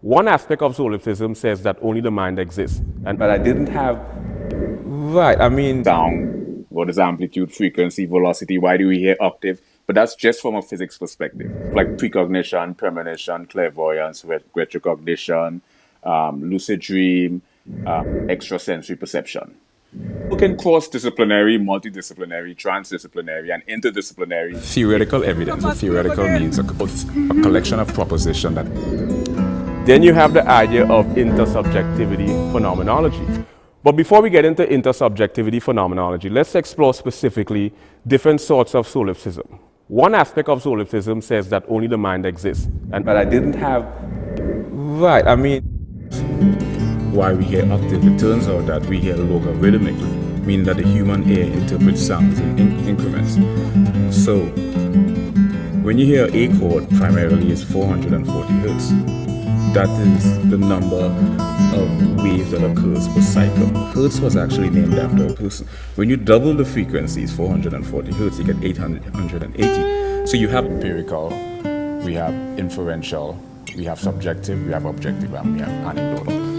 One aspect of solipsism says that only the mind exists, but I didn't have, sound, what is amplitude, frequency, velocity, why do we hear octave? But that's just from a physics perspective. Like precognition, premonition, clairvoyance, retrocognition, lucid dream, extrasensory perception. You can cross-disciplinary, multidisciplinary, transdisciplinary, and interdisciplinary. Theoretical evidence. Theoretical means a collection of propositions that... Then you have the idea of intersubjectivity phenomenology. But before we get into intersubjectivity phenomenology, let's explore specifically different sorts of solipsism. One aspect of solipsism says that only the mind exists, but I didn't have... Why we hear octave, it turns out that we hear logarithmically, meaning that the human ear interprets sounds in increments. So, when you hear A chord, primarily is 440 hertz. That is the number of waves that occurs per cycle. Hertz was actually named after a person. When you double the frequencies, 440 hertz, you get 880. So you have empirical, we have inferential, we have subjective, we have objective, and we have anecdotal.